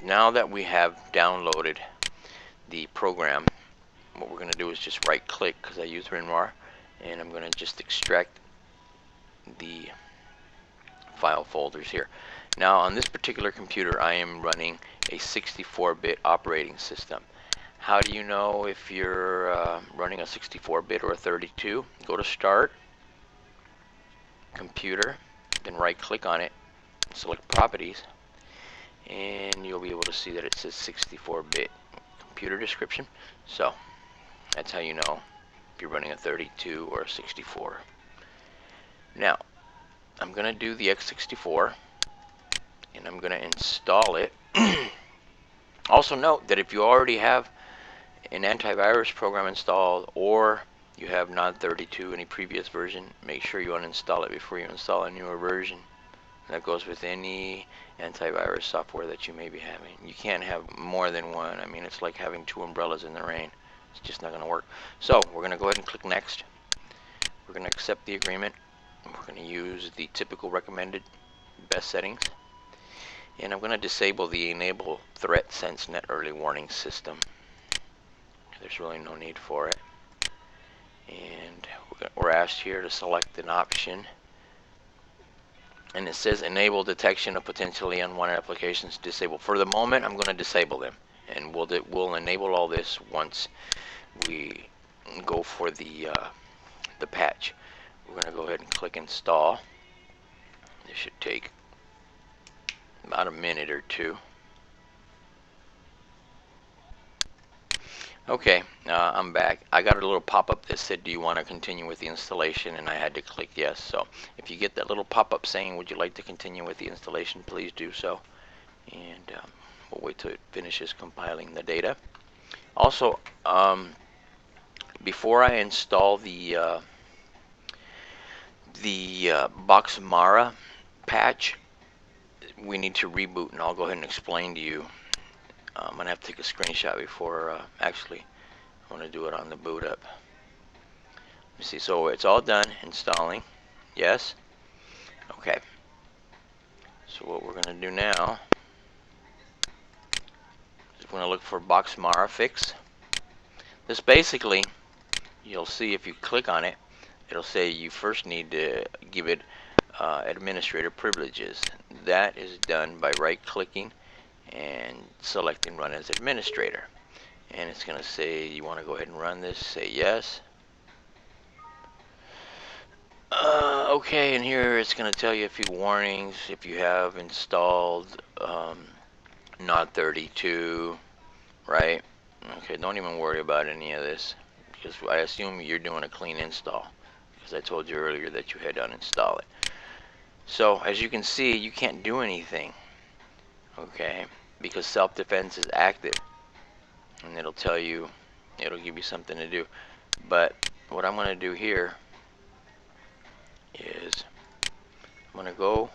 now that we have downloaded the program, what we're going to do is just right click, because I use WinRar, and I'm going to just extract the file folders here. Now on this particular computer I am running a 64-bit operating system. How do you know if you're running a 64-bit or a 32? Go to Start, Computer, then right click on it, select Properties, and you'll be able to see that it says 64-bit computer description. So that's how you know if you're running a 32 or a 64. Now I'm going to do the x64 and I'm going to install it. Also note that if you already have an antivirus program installed, or you have NOD32, any previous version, make sure you uninstall it before you install a newer version. That goes with any antivirus software that you may be having. You can't have more than one. I mean, it's like having two umbrellas in the rain. It's just not going to work. So we're going to go ahead and click Next. We're going to accept the agreement. We're going to use the typical recommended best settings. And I'm going to disable the Enable Threat Sense Net Early Warning System. There's really no need for it. And we're asked here to select an option. And it says Enable Detection of Potentially Unwanted Applications Disable. For the moment, I'm going to disable them. And we'll enable all this once we go for the patch. We're going to go ahead and click Install. This should take about a minute or two. Okay, I'm back. I got a little pop-up that said, do you want to continue with the installation? And I had to click yes. So if you get that little pop-up saying, would you like to continue with the installation, please do so. And we'll wait till it finishes compiling the data. Also, before I install the WinRar patch, we need to reboot, and I'll go ahead and explain to you. I'm going to have to take a screenshot before, actually, I want to do it on the boot up. Let me see, so it's all done, installing, yes? Okay. So what we're going to do now is we're going to look for WinRar fix. This basically, you'll see if you click on it, it'll say you first need to give it administrator privileges. That is done by right-clicking and selecting Run as Administrator. And it's going to say you want to go ahead and run this, say yes. Okay, and here it's going to tell you a few warnings if you have installed NOD32, right? Okay, don't even worry about any of this, because I assume you're doing a clean install, because I told you earlier that you had to uninstall it. So as you can see, you can't do anything, okay, because self-defense is active, and it'll tell you, it'll give you something to do. But what I'm going to do here is I'm going to go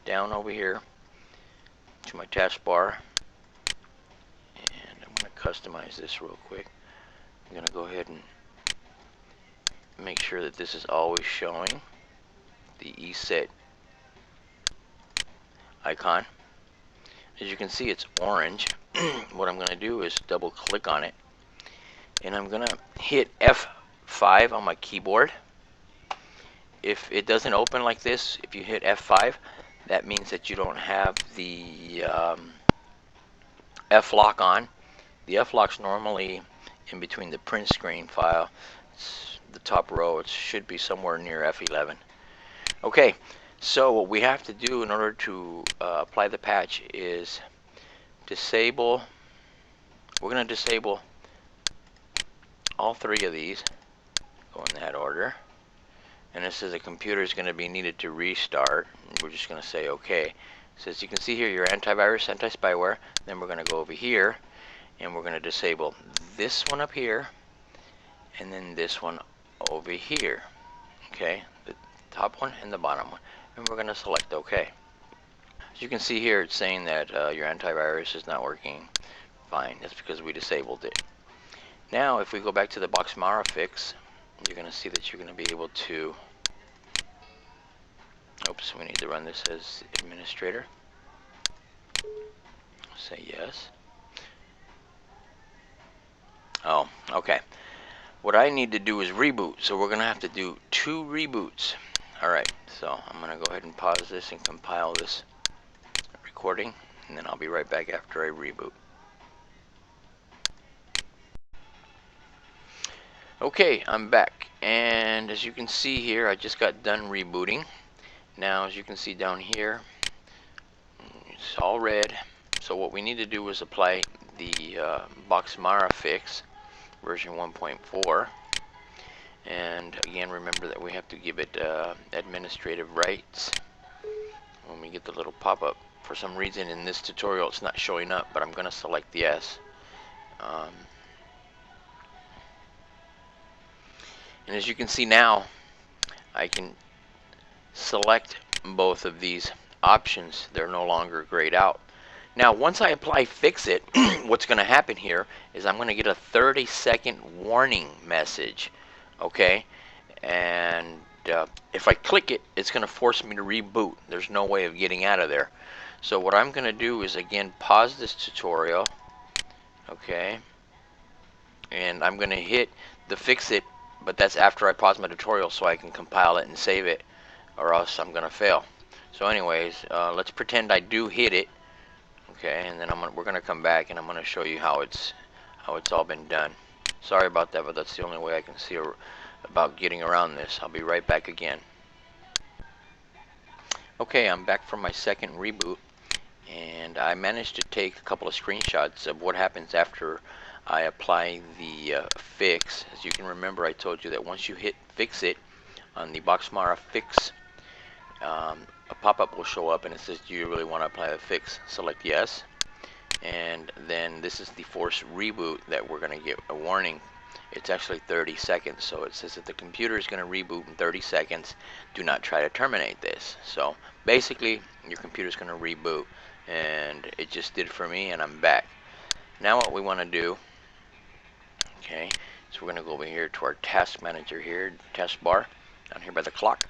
down over here to my taskbar, and I'm going to customize this real quick. I'm going to go ahead and make sure that this is always showing the ESET icon. As you can see, it's orange. What I'm going to do is double click on it, and I'm going to hit F5 on my keyboard. If it doesn't open like this, if you hit F5, that means that you don't have the F-lock on. The F-lock's normally in between the print screen file. It's the top row. It should be somewhere near F11. Okay, so what we have to do in order to apply the patch is disable. We're going to disable all three of these. Go in that order. And it says the computer is going to be needed to restart. We're just going to say OK. So as you can see here, your antivirus, anti-spyware. Then we're going to go over here, and we're going to disable this one up here, and then this one over here. Okay, the top one and the bottom one. And we're going to select OK. As you can see here, it's saying that your antivirus is not working fine. That's because we disabled it. Now, if we go back to the WinRar fix, you're going to see that you're going to be able to, oops, we need to run this as administrator. say yes. Oh, okay. What I need to do is reboot, so we're gonna have to do 2 reboots. Alright, so I'm gonna go ahead and pause this and compile this recording, and then I'll be right back after I reboot. Okay, I'm back, and as you can see here, I just got done rebooting. Now, as you can see down here, it's all red. So what we need to do is apply the NO.rar fix, version 1.4. And again, remember that we have to give it administrative rights when we get the little pop-up. For some reason in this tutorial it's not showing up, but I'm going to select yes. And as you can see now, I can select both of these options. They're no longer grayed out. Now once I apply fix-it, what's going to happen here is I'm going to get a 30-second warning message. Okay, and if I click it, it's going to force me to reboot. There's no way of getting out of there. So what I'm going to do is again pause this tutorial. Okay, and I'm going to hit the fix-it, but that's after I pause my tutorial so I can compile it and save it, or else I'm going to fail. So anyways, let's pretend I do hit it. Okay, and then we're going to come back and I'm going to show you how it's all been done. Sorry about that, but that's the only way I can see about getting around this. I'll be right back again. Okay, I'm back from my second reboot, and I managed to take a couple of screenshots of what happens after I apply the fix. As you can remember, I told you that once you hit fix it on the NO.rar fix, a pop-up will show up and it says, do you really want to apply the fix? Select yes, and then this is the force reboot that we're going to get a warning. It's actually 30 seconds, so it says that the computer is going to reboot in 30 seconds. Do not try to terminate this. So basically your computer is going to reboot, and it just did for me, and I'm back. Now what we want to do, okay, so we're going to go over here to our task manager here, task bar down here by the clock,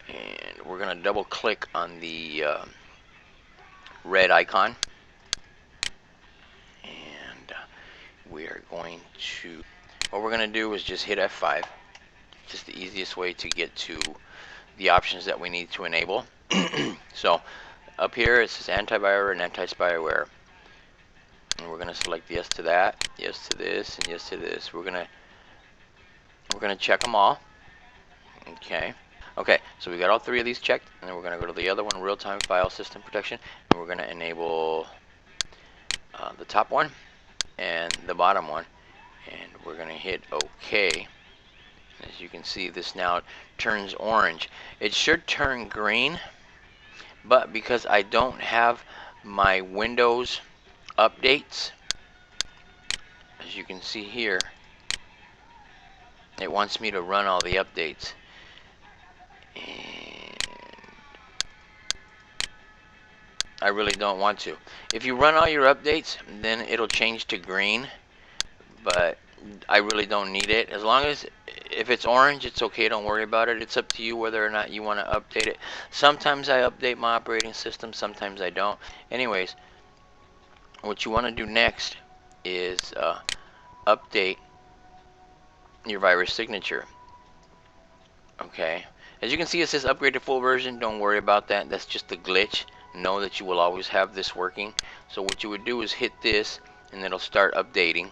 and we're going to double click on the red icon, and we are going to, what we're going to do is just hit F5. Just the easiest way to get to the options that we need to enable. So up here it says antivirus and anti-spyware, and we're going to select yes to that, yes to this, and yes to this. We're going to check them all. Okay, so we got all 3 of these checked, and then we're going to go to the other one, real-time file system protection, and we're going to enable the top one and the bottom one, and we're going to hit OK. As you can see, this now turns orange. It should turn green, but because I don't have my Windows updates, as you can see here, it wants me to run all the updates, and I really don't want to. If you run all your updates, then it'll change to green, but I really don't need it. As long as if it's orange, it's okay, don't worry about it. It's up to you whether or not you want to update it. Sometimes I update my operating system, sometimes I don't. Anyways, what you want to do next is update your virus signature. Okay, as you can see, it says upgrade to full version. Don't worry about that, that's just a glitch. Know that you will always have this working. So what you would do is hit this and it'll start updating.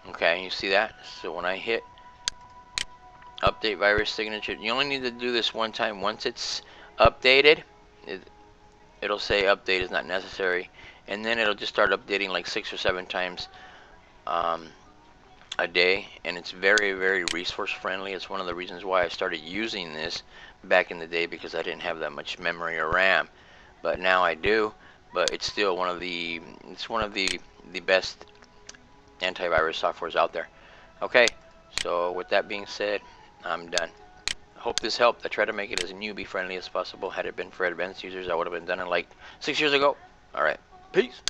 Okay, you see that? So when I hit update virus signature, you only need to do this one time. Once it's updated, it'll say update is not necessary, and then it'll just start updating like 6 or 7 times a day, and it's very, very resource friendly. It's one of the reasons why I started using this back in the day, because I didn't have that much memory or RAM, but now I do. But it's still one of the best antivirus softwares out there. Okay, so with that being said, I'm done. I hope this helped. I try to make it as newbie friendly as possible. Had it been for advanced users, I would have been done in like 6 years ago. Alright, peace.